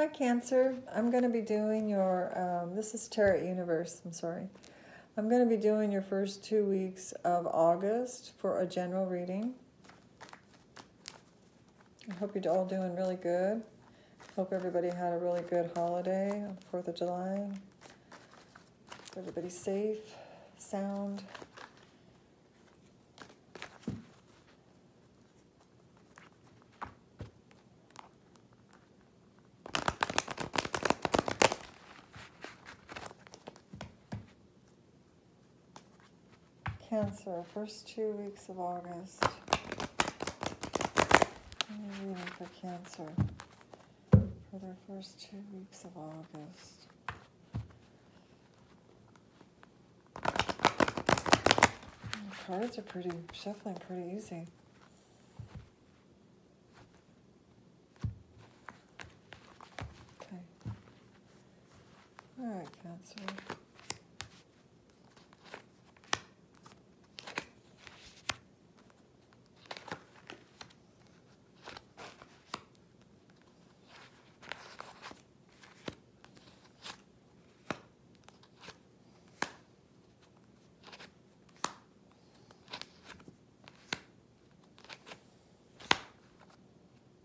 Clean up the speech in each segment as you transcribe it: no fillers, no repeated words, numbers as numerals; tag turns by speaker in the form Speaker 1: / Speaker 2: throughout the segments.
Speaker 1: Hi Cancer, I'm going to be doing your, this is Tarot Universe, I'm sorry. I'm going to be doing your first 2 weeks of August for a general reading. I hope you're all doing really good. Hope everybody had a really good holiday on the 4th of July. Everybody's safe, sound. Cancer, first 2 weeks of August. Reading for Cancer for their first 2 weeks of August. The cards are shuffling pretty easy. Okay. All right, Cancer.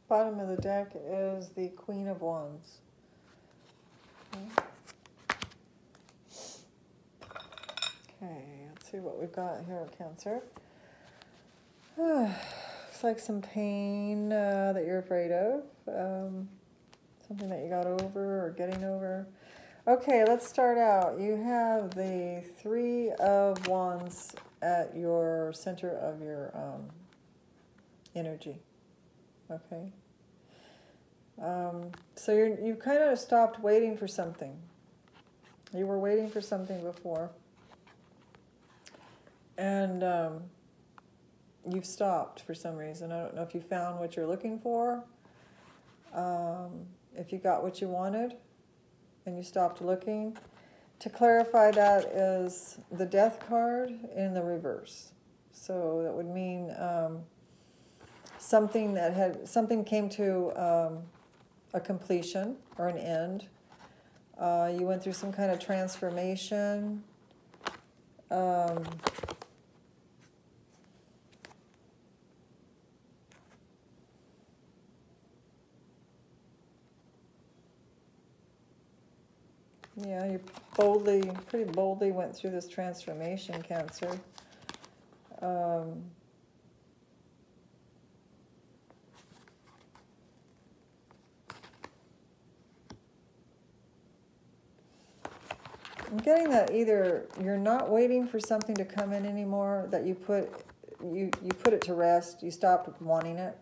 Speaker 1: Bottom of the deck is the Queen of Wands. Okay, let's see what we've got here at Cancer. Looks like some pain that you're afraid of. Something that you got over or getting over. Okay, let's start out. You have the Three of Wands at your center of your energy. Okay. So you kind of stopped waiting for something. You were waiting for something before. And you've stopped for some reason. I don't know if you found what you're looking for. If you got what you wanted and you stopped looking. To clarify, that is the Death card in the reverse. So that would mean something came to a completion or an end. You went through some kind of transformation. Yeah, you pretty boldly went through this transformation, Cancer. I'm getting that either you're not waiting for something to come in anymore, that you put it to rest, you stopped wanting it.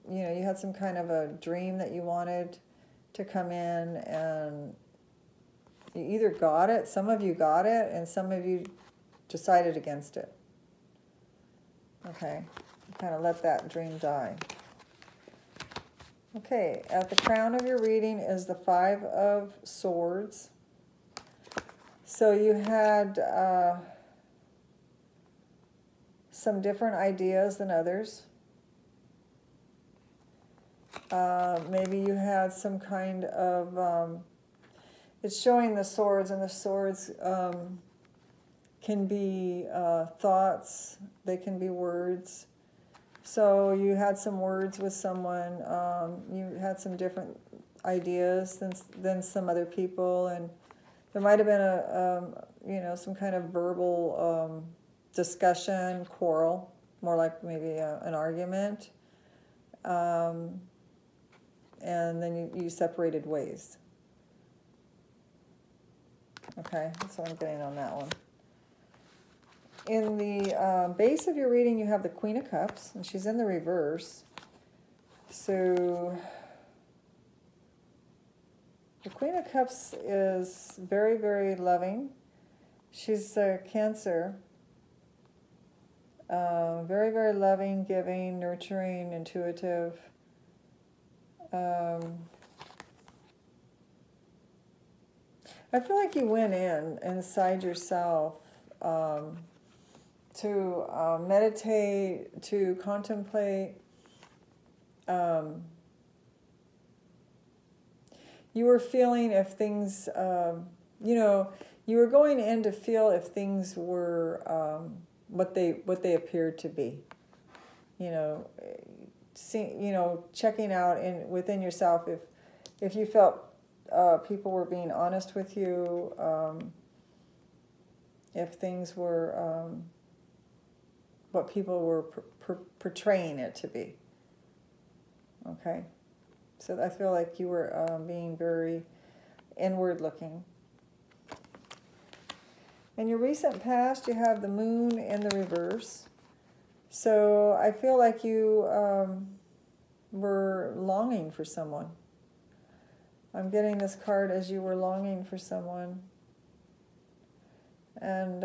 Speaker 1: You know, you had some kind of a dream that you wanted to come in, and you either got it, some of you got it, and some of you decided against it. Okay, kind of let that dream die. Okay, at the crown of your reading is the Five of Swords. So you had some different ideas than others. Maybe you had some kind of, it's showing the swords, and the swords can be thoughts, they can be words. So you had some words with someone, you had some different ideas than some other people, and there might have been you know, some kind of verbal discussion, quarrel, more like maybe an argument. And then you separated ways. Okay, that's what I'm getting on that one. In the base of your reading, you have the Queen of Cups, and she's in the reverse. So the Queen of Cups is very, very loving. She's a Cancer. Very, very loving, giving, nurturing, intuitive. I feel like you went inside yourself to meditate, to contemplate, you were feeling if things, you were going in to feel if things were what they appeared to be. Checking out within yourself if you felt people were being honest with you, if things were what people were portraying it to be. Okay, so I feel like you were being very inward looking. In your recent past, you have the moon in the reverse. So I feel like you were longing for someone. I'm getting this card as you were longing for someone and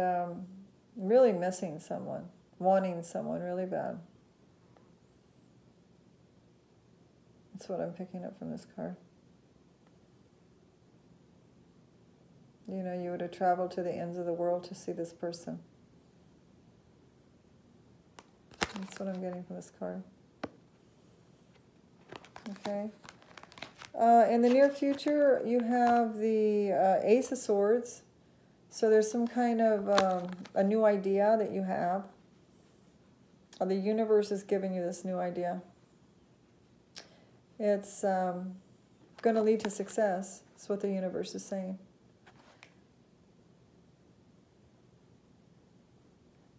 Speaker 1: really missing someone, wanting someone really bad. That's what I'm picking up from this card. You would have traveled to the ends of the world to see this person. That's what I'm getting from this card. Okay. In the near future, you have the Ace of Swords. So there's some kind of a new idea that you have. The universe is giving you this new idea. It's going to lead to success. That's what the universe is saying.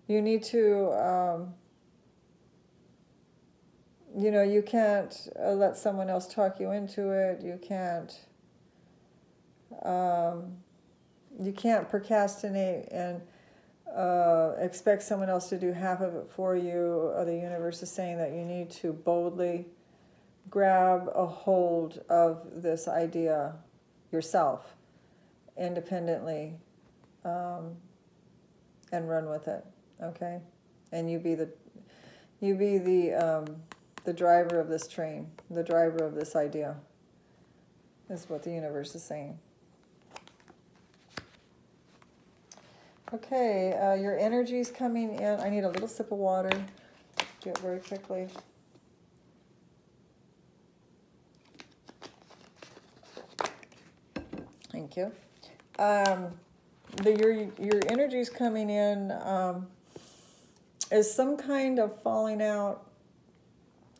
Speaker 1: You need to, you can't let someone else talk you into it. You can't procrastinate and expect someone else to do half of it for you. The universe is saying that you need to boldly grab a hold of this idea yourself, independently, and run with it. Okay, and you be the driver of this train, the driver of this idea. Is what the universe is saying. Okay, your energy's coming in. I need a little sip of water. Do it very quickly. Thank you. Your energy's coming in is some kind of falling out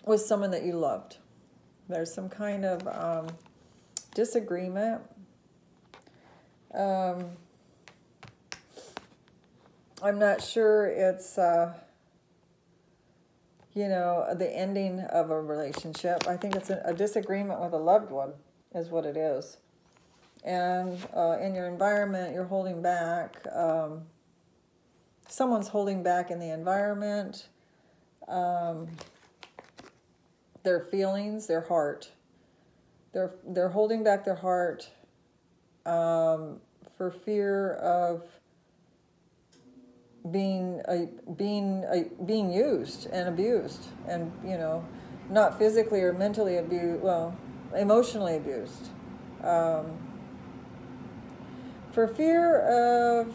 Speaker 1: with someone that you loved. There's some kind of disagreement. I'm not sure it's, the ending of a relationship. I think it's a disagreement with a loved one is what it is. And in your environment, you're holding back. Someone's holding back in the environment. Their feelings, their heart. They're holding back their heart for fear of being used and abused, and not physically or mentally abused. Well, emotionally abused. For fear of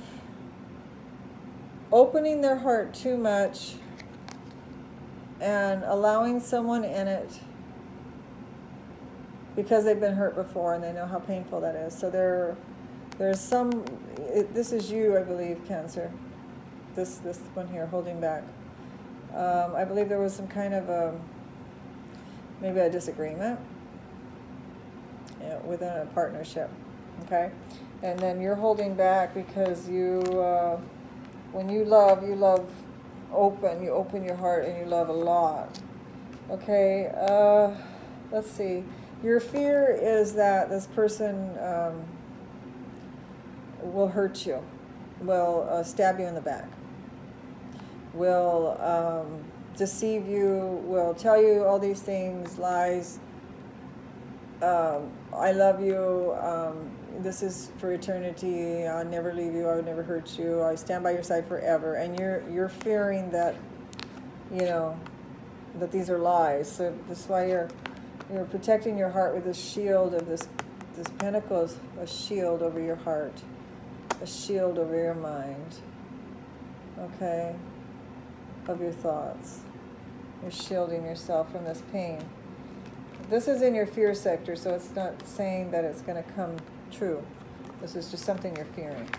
Speaker 1: opening their heart too much and allowing someone in it because they've been hurt before and they know how painful that is. So there's some, this is you, I believe, Cancer. This one here, holding back. I believe there was some kind of maybe a disagreement within a partnership, okay? And then you're holding back because you, when you love open. You open your heart and you love a lot. Okay, let's see. Your fear is that this person will hurt you, will stab you in the back, will deceive you, will tell you all these things, lies. I love you. This is for eternity. I'll never leave you. I would never hurt you. I stand by your side forever. And you're fearing that, that these are lies. So this is why you're protecting your heart with this shield of this pentacle is a shield over your heart, a shield over your mind. Okay, of your thoughts. You're shielding yourself from this pain. this is in your fear sector, so it's not saying that it's going to come true. This is just something you're fearing.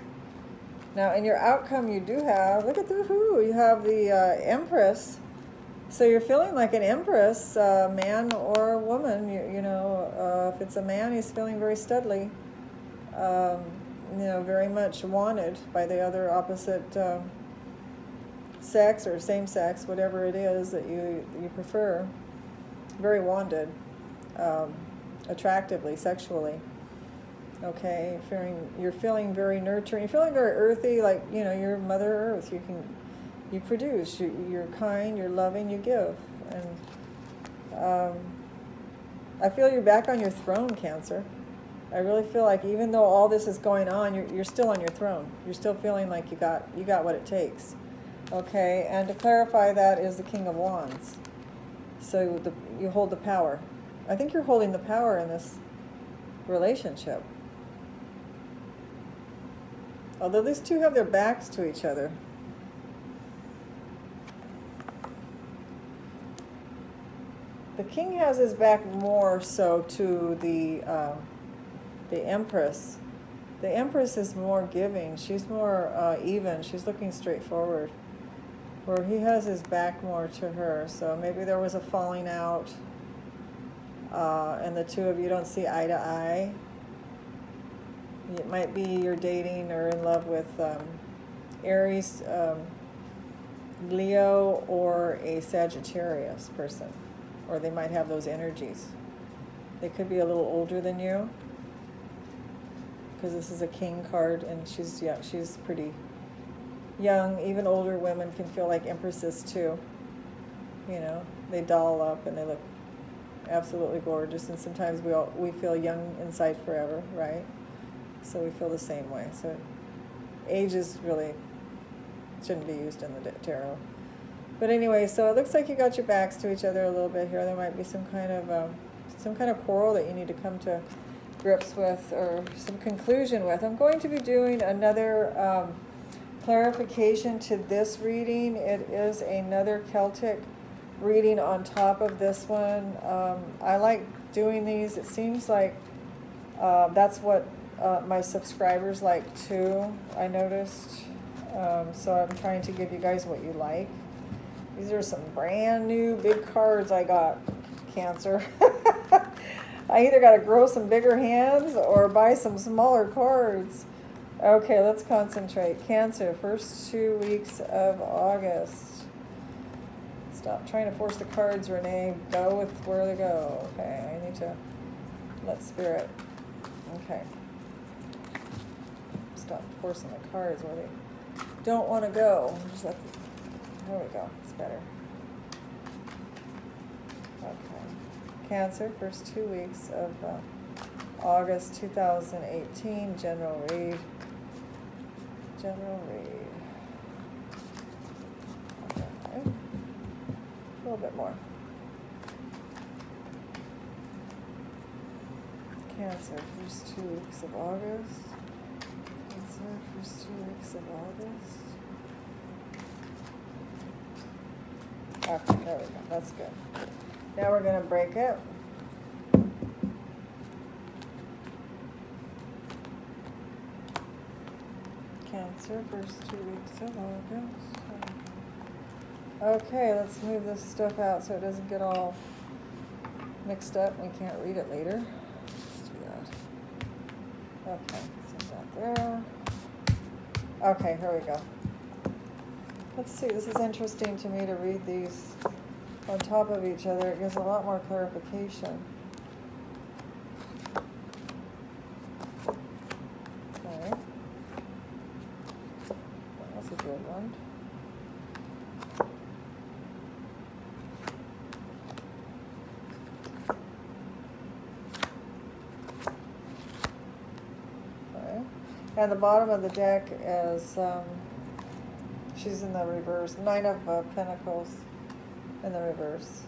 Speaker 1: Now, in your outcome, you do have, look at the who, you have the Empress. So you're feeling like an empress, man or woman. You know, if it's a man, he's feeling very steadily, you know, very much wanted by the other opposite sex or same sex, whatever it is that you prefer. Very wanted, attractively, sexually. Okay, you're feeling very nurturing. You're feeling very earthy, like, you know, you're Mother Earth. You produce, you're kind, you're loving, you give. And I feel you're back on your throne, Cancer. I really feel like even though all this is going on, you're still on your throne. You're still feeling like you got what it takes. Okay, and to clarify, that is the King of Wands. So you hold the power. I think you're holding the power in this relationship. Although these two have their backs to each other. The king has his back more so to the Empress. The Empress is more giving. She's more even. She's looking straight forward. Where he has his back more to her. So maybe there was a falling out and the two of you don't see eye to eye. It might be you're dating or in love with Aries, Leo, or a Sagittarius person. Or they might have those energies. They could be a little older than you, because this is a king card, and she's pretty young. Even older women can feel like empresses too. You know, they doll up and they look absolutely gorgeous, and sometimes we feel young inside forever, right? So we feel the same way. So age is really shouldn't be used in the tarot. But anyway, so it looks like you got your backs to each other a little bit here. There might be some kind of quarrel that you need to come to grips with, or some conclusion with. I'm going to be doing another clarification to this reading. It is another Celtic reading on top of this one. I like doing these. It seems like that's what my subscribers like too, I noticed. So I'm trying to give you guys what you like. These are some brand new big cards I got, Cancer. I either got to grow some bigger hands or buy some smaller cards. Okay, let's concentrate. Cancer, first 2 weeks of August. Stop trying to force the cards, Renee. Go with where they go. Okay, I need to let Spirit. Okay. Stop forcing the cards where they don't want to go. Just let the, there we go. It's better. Okay. Cancer, first 2 weeks of August 2018. General read. General read. Okay. A little bit more. Cancer, first 2 weeks of August. Cancer, first 2 weeks of August. Okay, there we go. That's good. Now we're going to break it. Cancer, first 2 weeks of August. Okay, let's move this stuff out so it doesn't get all mixed up and we can't read it later. Let's do that. Okay, send that there. Okay, here we go. Let's see, this is interesting to me to read these on top of each other. It gives a lot more clarification. Okay. That's a good one. Okay. And the bottom of the deck is, she's in the reverse. 9 of Pentacles in the reverse.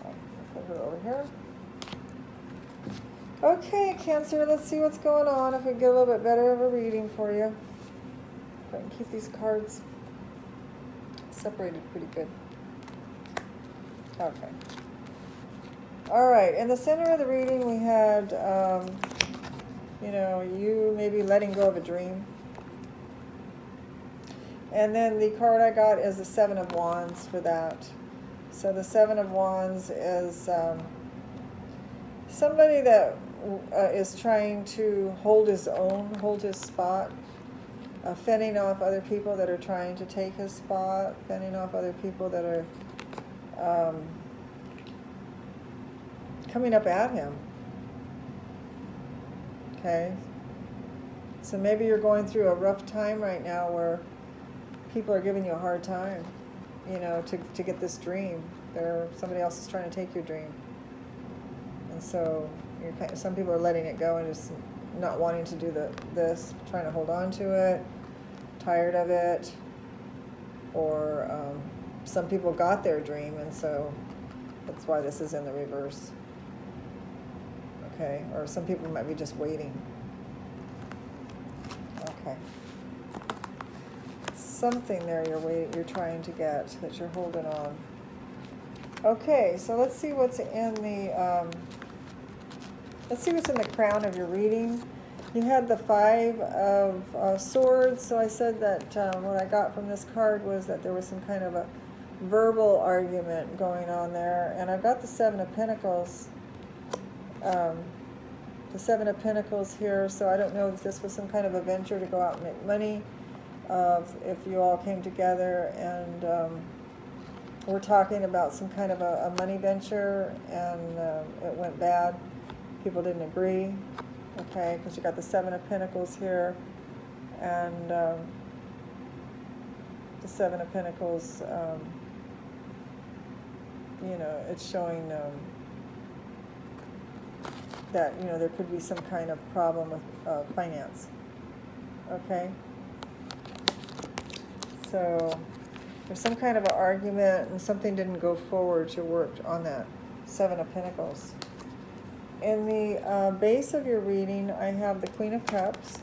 Speaker 1: Okay, put her over here. Okay, Cancer, let's see what's going on. If we get a little bit better of a reading for you. If I can keep these cards separated pretty good. Okay. All right, in the center of the reading we had, you maybe letting go of a dream. And then the card I got is the Seven of Wands for that. So the Seven of Wands is somebody that is trying to hold his own, hold his spot, fending off other people that are trying to take his spot, fending off other people that are coming up at him. Okay? So maybe you're going through a rough time right now where people are giving you a hard time, to get this dream. Somebody else is trying to take your dream. And so some people are letting it go and just not wanting to do this, trying to hold on to it, tired of it. Or some people got their dream, and so that's why this is in the reverse. Okay, or some people might be just waiting. Okay. Something there you're trying to get, that you're holding on. Okay, so let's see what's in the crown of your reading. You had the Five of Swords, so I said that what I got from this card was that there was some kind of a verbal argument going on there. And I've got the Seven of Pentacles. The Seven of Pentacles here, so I don't know if this was some kind of a venture to go out and make money, if you all came together and we're talking about some kind of a money venture and it went bad. People didn't agree, okay, because you got the Seven of Pentacles here, and the Seven of Pentacles, it's showing that, there could be some kind of problem with finance, okay? So there's some kind of an argument and something didn't go forward. You worked on that Seven of Pentacles. In the base of your reading, I have the Queen of Cups,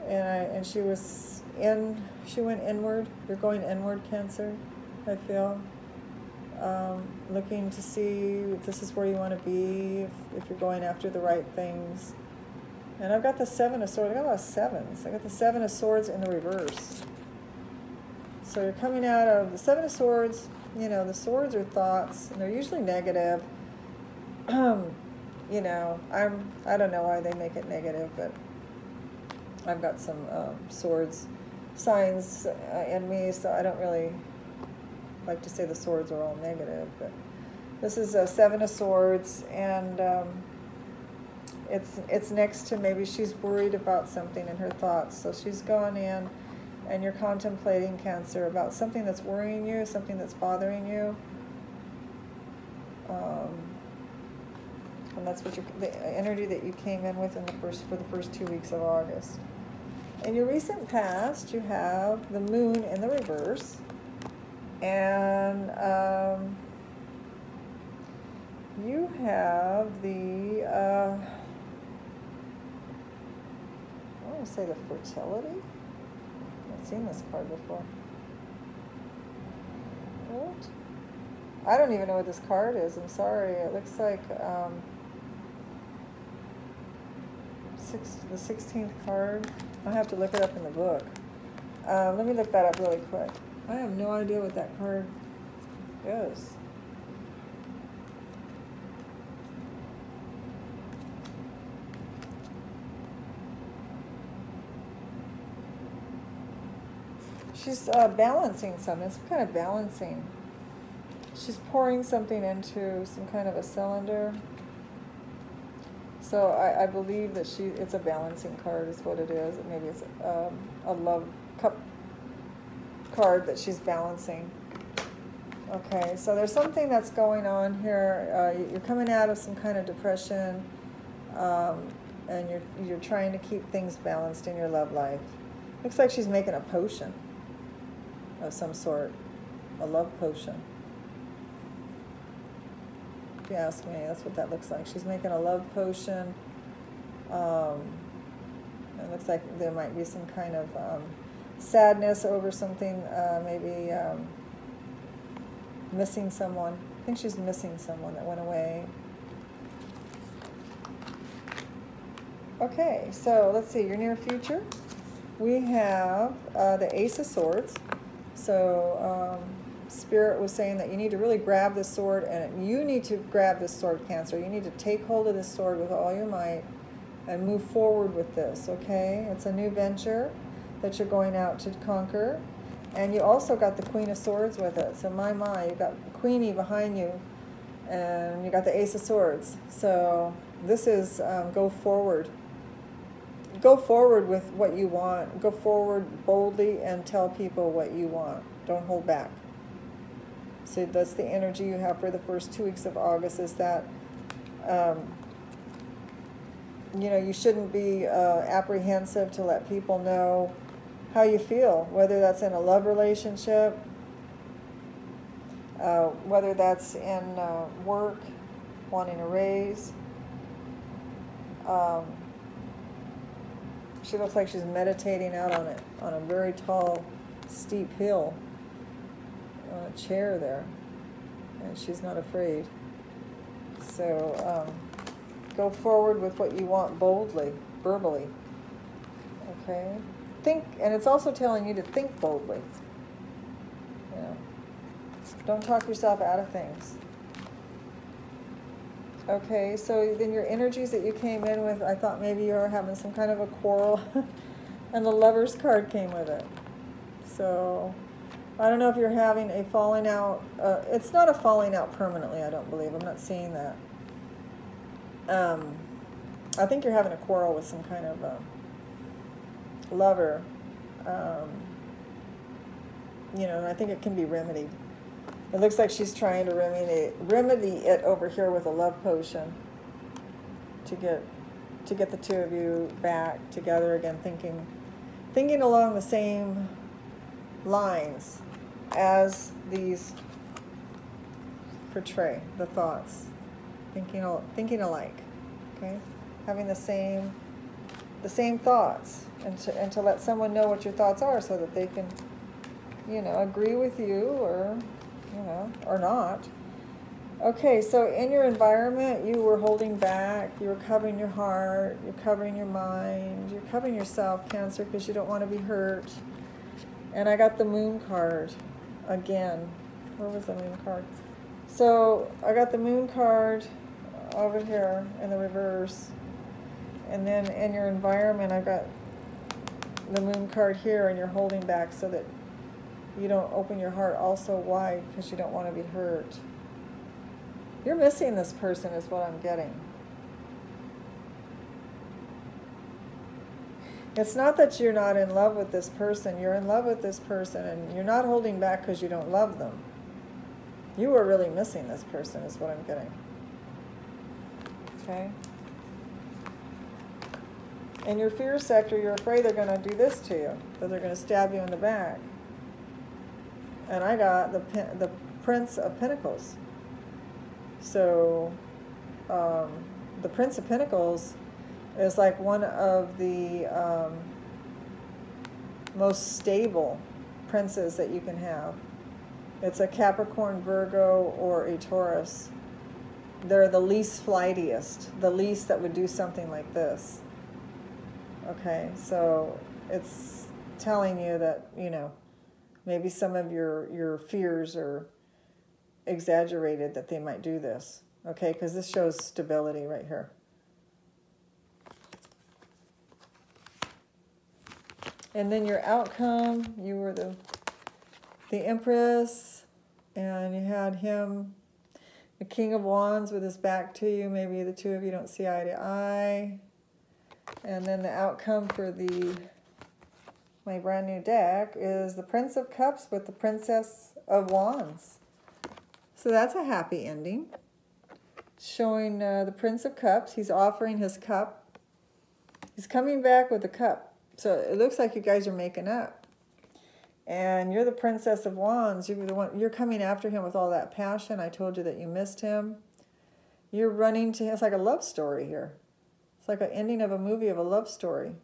Speaker 1: and she went inward. You're going inward, Cancer, I feel. Looking to see if this is where you want to be, if you're going after the right things. And I've got the Seven of Swords. I got a lot of sevens. I got the Seven of Swords in the reverse. So you're coming out of the Seven of Swords. The swords are thoughts, and they're usually negative. I don't know why they make it negative, but I've got some swords signs in me, so I don't really like to say the swords are all negative. But this is a Seven of Swords, and it's next to, maybe she's worried about something in her thoughts, so she's gone in and you're contemplating, Cancer, about something that's worrying you, something that's bothering you. And that's what the energy that you came in with for the first 2 weeks of August. In your recent past, you have the Moon in the reverse, and you have the I want to say the Fertility. I've seen this card before. What? I don't even know what this card is. I'm sorry. It looks like the 16th card. I'll have to look it up in the book. Let me look that up really quick. I have no idea what that card is. She's balancing something. It's kind of balancing. She's pouring something into some kind of a cylinder. So I believe that it's a balancing card is what it is. Maybe it's a love cup card that she's balancing. Okay, so there's something that's going on here. You're coming out of some kind of depression, and you're trying to keep things balanced in your love life. Looks like she's making a potion of some sort, a love potion. If you ask me, that's what that looks like. She's making a love potion. It looks like there might be some kind of sadness over something, maybe missing someone. think she's missing someone that went away. Okay, so let's see, your near future. We have the Ace of Swords. So Spirit was saying that you need to really grab this sword, and you need to grab this sword, Cancer. You need to take hold of this sword with all your might and move forward with this, okay? It's a new venture that you're going out to conquer. And you also got the Queen of Swords with it. So you got Queenie behind you, and you got the Ace of Swords. So this is go forward. Go forward with what you want. Go forward boldly and tell people what you want. Don't hold back. So that's the energy you have for the first 2 weeks of August, is that, you know, you shouldn't be apprehensive to let people know how you feel, whether that's in a love relationship, whether that's in work, wanting a raise. She looks like she's meditating out on a very tall, steep hill, on a chair there, and she's not afraid. So go forward with what you want boldly, verbally. Okay, think, and it's also telling you to think boldly. You know, don't talk yourself out of things. Okay, so then your energies that you came in with, I thought maybe you were having some kind of a quarrel, and the Lover's card came with it. So I don't know if you're having a falling out. It's not a falling out permanently, I don't believe. I'm not seeing that. I think you're having a quarrel with some kind of lover. You know, and I think it can be remedied. It looks like she's trying to remedy it over here with a love potion to get the two of you back together again, thinking along the same lines as these portray, the thoughts, thinking alike, okay, having the same thoughts, and to let someone know what your thoughts are, so that they can, you know, agree with you, or you know, or not. Okay, so in your environment, you were holding back, you were covering your heart, you're covering your mind, you're covering yourself, Cancer, because you don't want to be hurt. And I got the Moon card again. Where was the Moon card? So I got the Moon card over here in the reverse. And then in your environment, I got the Moon card here, and you're holding back so that you don't open your heart also wide, because you don't want to be hurt. You're missing this person is what I'm getting. It's not that you're not in love with this person. You're in love with this person, and you're not holding back because you don't love them. You are really missing this person is what I'm getting. Okay? In your fear sector, you're afraid they're going to do this to you, that they're going to stab you in the back. And I got the Prince of Pentacles. So the Prince of Pentacles is like one of the most stable princes that you can have. It's a Capricorn, Virgo, or a Taurus. They're the least flightiest, the least that would do something like this. Okay, so it's telling you that, you know, maybe some of your fears are exaggerated, that they might do this. Okay, because this shows stability right here. And then your outcome, you were the Empress, and you had him, the King of Wands, with his back to you. Maybe the two of you don't see eye to eye. And then the outcome for my brand new deck is the Prince of Cups with the Princess of Wands. So that's a happy ending. Showing the Prince of Cups. He's offering his cup. He's coming back with a cup. So it looks like you guys are making up. And you're the Princess of Wands. You're coming after him with all that passion. I told you that you missed him. You're running to him. It's like a love story here. It's like an ending of a movie, of a love story.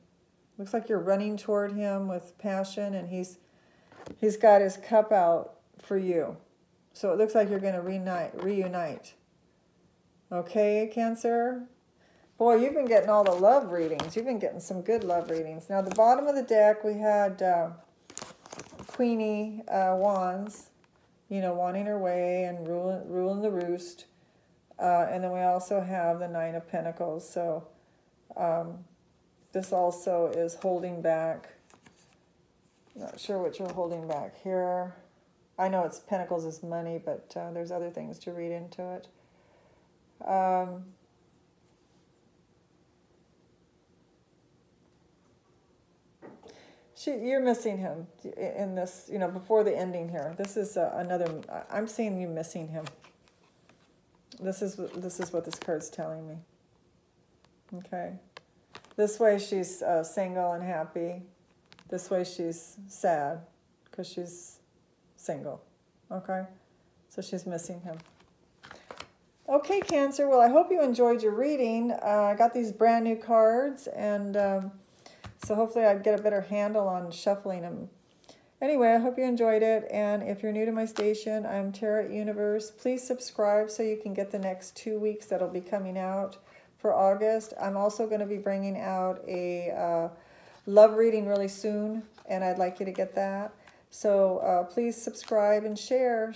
Speaker 1: Looks like you're running toward him with passion, and he's got his cup out for you. So it looks like you're going to reunite. Okay, Cancer? Boy, you've been getting all the love readings. You've been getting some good love readings. Now, the bottom of the deck, we had Queenie Wands, you know, wanting her way and ruling the roost. And then we also have the Nine of Pentacles. So this also is holding back. Not sure what you're holding back here. I know it's Pentacles is money, but there's other things to read into it. You're missing him in this, you know, before the ending here. This is another, I'm seeing you missing him. This is what this card's telling me. Okay. This way she's single and happy. This way she's sad because she's single. Okay. So she's missing him. Okay, Cancer. Well, I hope you enjoyed your reading. I got these brand new cards, and so hopefully I get a better handle on shuffling them. Anyway, I hope you enjoyed it, and if you're new to my station, I'm Tarot Universe. Please subscribe so you can get the next 2 weeks that'll be coming out for August. I'm also going to be bringing out a love reading really soon, and I'd like you to get that. So please subscribe and share.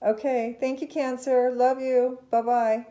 Speaker 1: Okay, thank you, Cancer. Love you. Bye-bye.